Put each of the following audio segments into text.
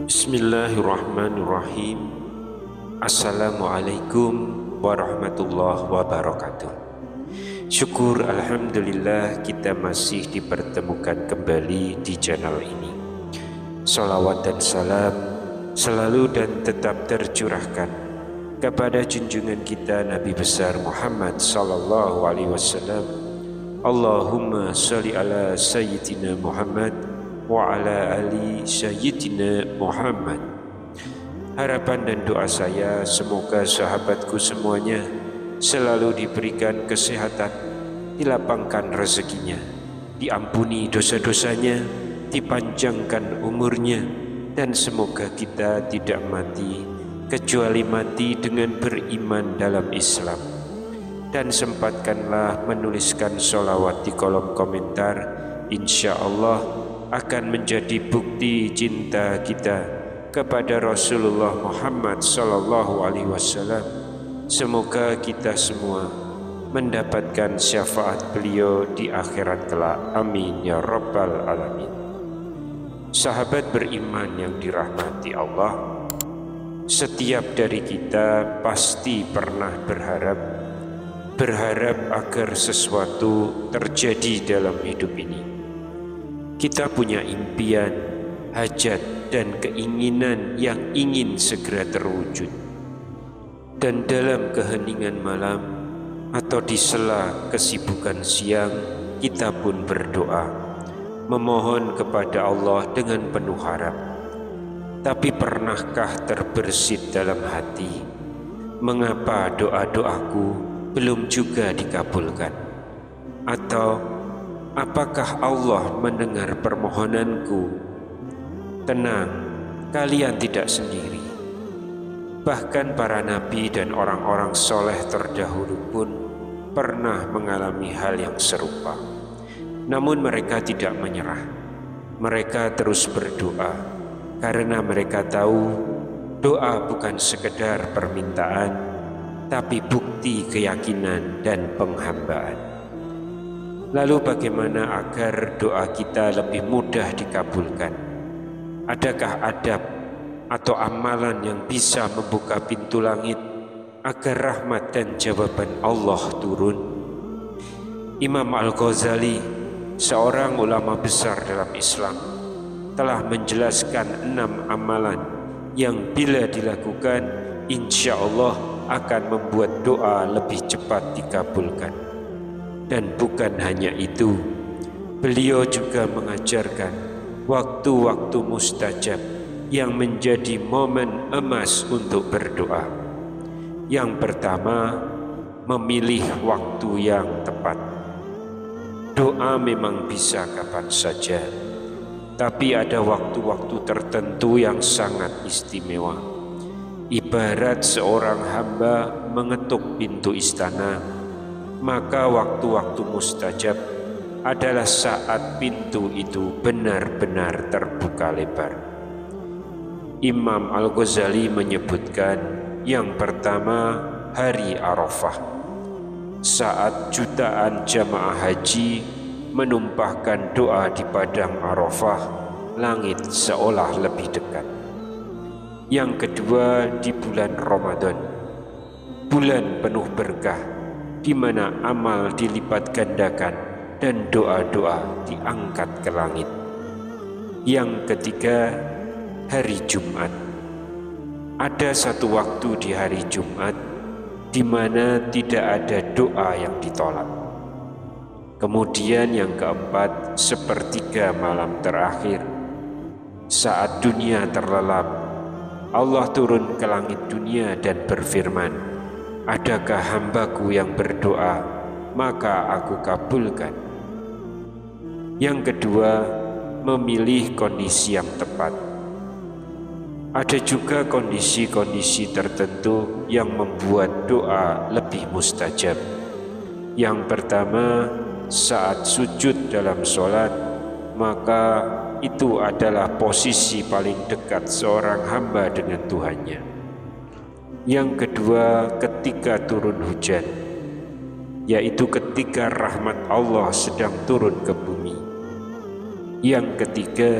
Bismillahirrahmanirrahim. Assalamualaikum warahmatullahi wabarakatuh. Syukur alhamdulillah kita masih dipertemukan kembali di channel ini. Salawat dan salam selalu dan tetap tercurahkan kepada junjungan kita Nabi besar Muhammad sallallahu alaihi wasallam. Allahumma sholli ala sayyidina Muhammad wa ala ali sayyidina Muhammad. Harapan dan doa saya semoga sahabatku semuanya selalu diberikan kesehatan, dilapangkan rezekinya, diampuni dosa-dosanya, dipanjangkan umurnya, dan semoga kita tidak mati kecuali mati dengan beriman dalam Islam. Dan sempatkanlah menuliskan sholawat di kolom komentar, insya Allah akan menjadi bukti cinta kita kepada Rasulullah Muhammad sallallahu alaihi wasallam. Semoga kita semua mendapatkan syafaat beliau di akhirat kelak. Amin ya rabbal alamin. Sahabat beriman yang dirahmati Allah, setiap dari kita pasti pernah berharap agar sesuatu terjadi dalam hidup ini. Kita punya impian, hajat, dan keinginan yang ingin segera terwujud. Dan dalam keheningan malam atau di sela kesibukan siang, kita pun berdoa, memohon kepada Allah dengan penuh harap. Tapi pernahkah terbersit dalam hati, mengapa doa-doaku belum juga dikabulkan? Atau apakah Allah mendengar permohonanku? Tenang, kalian tidak sendiri. Bahkan para nabi dan orang-orang soleh terdahulu pun pernah mengalami hal yang serupa. Namun mereka tidak menyerah. Mereka terus berdoa karena mereka tahu doa bukan sekedar permintaan, tapi bukti keyakinan dan penghambaan. Lalu bagaimana agar doa kita lebih mudah dikabulkan? Adakah adab atau amalan yang bisa membuka pintu langit agar rahmat dan jawaban Allah turun? Imam Al-Ghazali, seorang ulama besar dalam Islam, telah menjelaskan 6 amalan yang bila dilakukan insya Allah akan membuat doa lebih cepat dikabulkan. Dan bukan hanya itu, beliau juga mengajarkan waktu-waktu mustajab yang menjadi momen emas untuk berdoa. Yang pertama, memilih waktu yang tepat. Doa memang bisa kapan saja, tapi ada waktu-waktu tertentu yang sangat istimewa. Ibarat seorang hamba mengetuk pintu istana, maka waktu-waktu mustajab adalah saat pintu itu benar-benar terbuka lebar. Imam Al-Ghazali menyebutkan yang pertama, hari Arafah, saat jutaan jamaah haji menumpahkan doa di padang Arafah, langit seolah lebih dekat. Yang kedua, di bulan Ramadan, bulan penuh berkah, di mana amal dilipat gandakan dan doa-doa diangkat ke langit. Yang ketiga, hari Jumat. Ada satu waktu di hari Jumat di mana tidak ada doa yang ditolak. Kemudian yang keempat, sepertiga malam terakhir. Saat dunia terlelap, Allah turun ke langit dunia dan berfirman, adakah hambaku yang berdoa, maka aku kabulkan. Yang kedua, memilih kondisi yang tepat. Ada juga kondisi-kondisi tertentu yang membuat doa lebih mustajab. Yang pertama, saat sujud dalam sholat, maka itu adalah posisi paling dekat seorang hamba dengan Tuhannya. Yang kedua, ketika turun hujan, yaitu ketika rahmat Allah sedang turun ke bumi. Yang ketiga,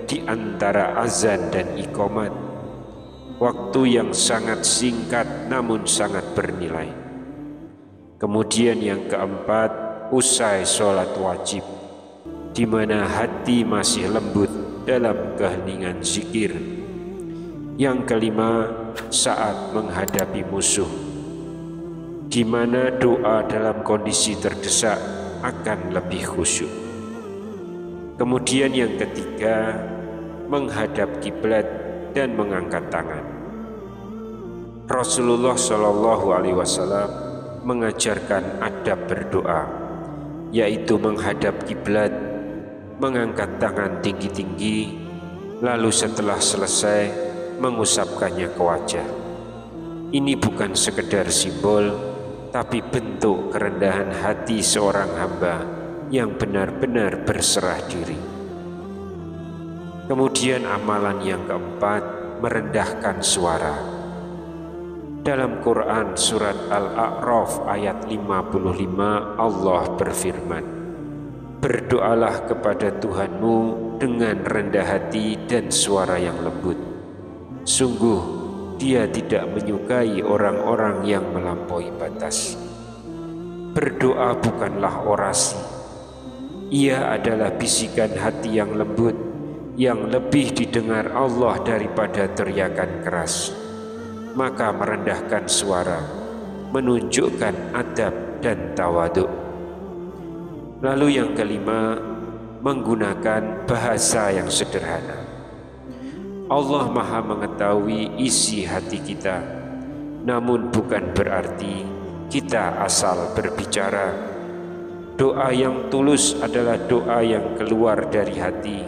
di antara azan dan iqamat, waktu yang sangat singkat namun sangat bernilai. Kemudian yang keempat, usai sholat wajib, di mana hati masih lembut dalam keheningan zikir. Yang kelima, saat menghadapi musuh, di mana doa dalam kondisi terdesak akan lebih khusyuk. Kemudian yang ketiga, menghadap kiblat dan mengangkat tangan. Rasulullah Shallallahu Alaihi Wasallam mengajarkan adab berdoa, yaitu menghadap kiblat, mengangkat tangan tinggi-tinggi, lalu setelah selesai mengusapkannya ke wajah. Ini bukan sekedar simbol, tapi bentuk kerendahan hati seorang hamba yang benar-benar berserah diri. Kemudian amalan yang keempat, merendahkan suara. Dalam Quran surat Al-A'raf ayat 55, Allah berfirman, "Berdoalah kepada Tuhanmu dengan rendah hati dan suara yang lembut. Sungguh Dia tidak menyukai orang-orang yang melampaui batas." Berdoa bukanlah orasi. Ia adalah bisikan hati yang lembut, yang lebih didengar Allah daripada teriakan keras. Maka merendahkan suara, menunjukkan adab dan tawaduk. Lalu yang kelima, menggunakan bahasa yang sederhana. Allah Maha mengetahui isi hati kita, namun bukan berarti kita asal berbicara. Doa yang tulus adalah doa yang keluar dari hati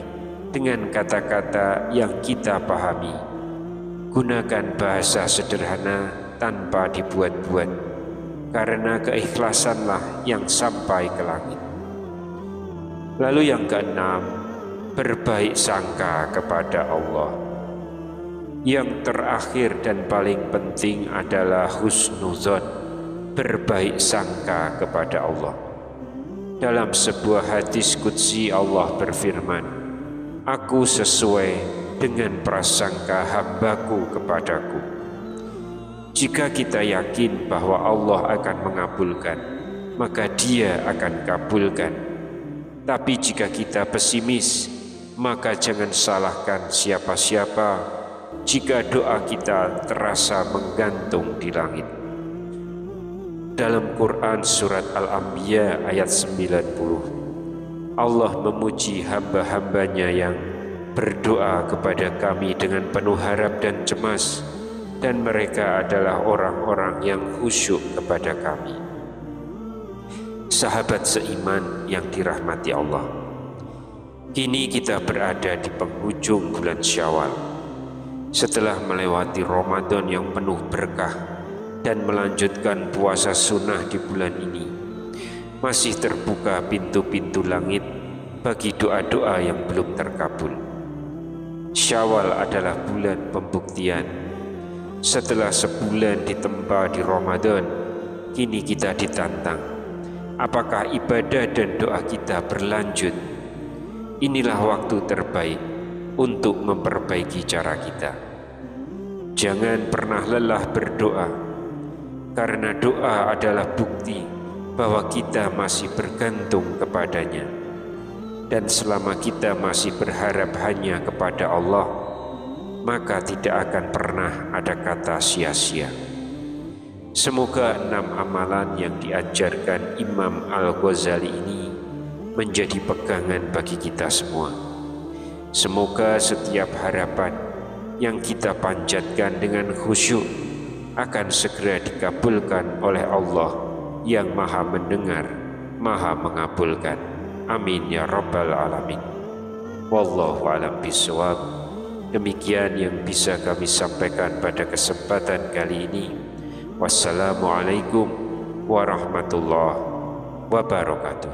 dengan kata-kata yang kita pahami. Gunakan bahasa sederhana tanpa dibuat-buat, karena keikhlasanlah yang sampai ke langit. Lalu yang keenam, berbaik sangka kepada Allah. Yang terakhir dan paling penting adalah husnuzon, berbaik sangka kepada Allah. Dalam sebuah hadis qudsi Allah berfirman, "Aku sesuai dengan prasangka hambaku kepadaku." Jika kita yakin bahwa Allah akan mengabulkan, maka Dia akan kabulkan. Tapi jika kita pesimis, maka jangan salahkan siapa-siapa jika doa kita terasa menggantung di langit. Dalam Quran surat Al-Anbiya ayat 90, Allah memuji hamba-hambanya yang berdoa kepada kami dengan penuh harap dan cemas, dan mereka adalah orang-orang yang khusyuk kepada kami. Sahabat seiman yang dirahmati Allah, kini kita berada di penghujung bulan Syawal. Setelah melewati Ramadan yang penuh berkah dan melanjutkan puasa sunnah di bulan ini, masih terbuka pintu-pintu langit bagi doa-doa yang belum terkabul. Syawal adalah bulan pembuktian. Setelah sebulan ditempa di Ramadan, kini kita ditantang. Apakah ibadah dan doa kita berlanjut? Inilah waktu terbaik untuk memperbaiki cara kita. Jangan pernah lelah berdoa, karena doa adalah bukti bahwa kita masih bergantung kepadanya. Dan selama kita masih berharap hanya kepada Allah, maka tidak akan pernah ada kata sia-sia. Semoga 6 amalan yang diajarkan Imam Al-Ghazali ini menjadi pegangan bagi kita semua. Semoga setiap harapan yang kita panjatkan dengan khusyuk akan segera dikabulkan oleh Allah yang Maha Mendengar, Maha Mengabulkan. Amin ya Rabbal Alamin. Wallahu a'lam bishawab. Demikian yang bisa kami sampaikan pada kesempatan kali ini. Wassalamualaikum warahmatullahi wabarakatuh.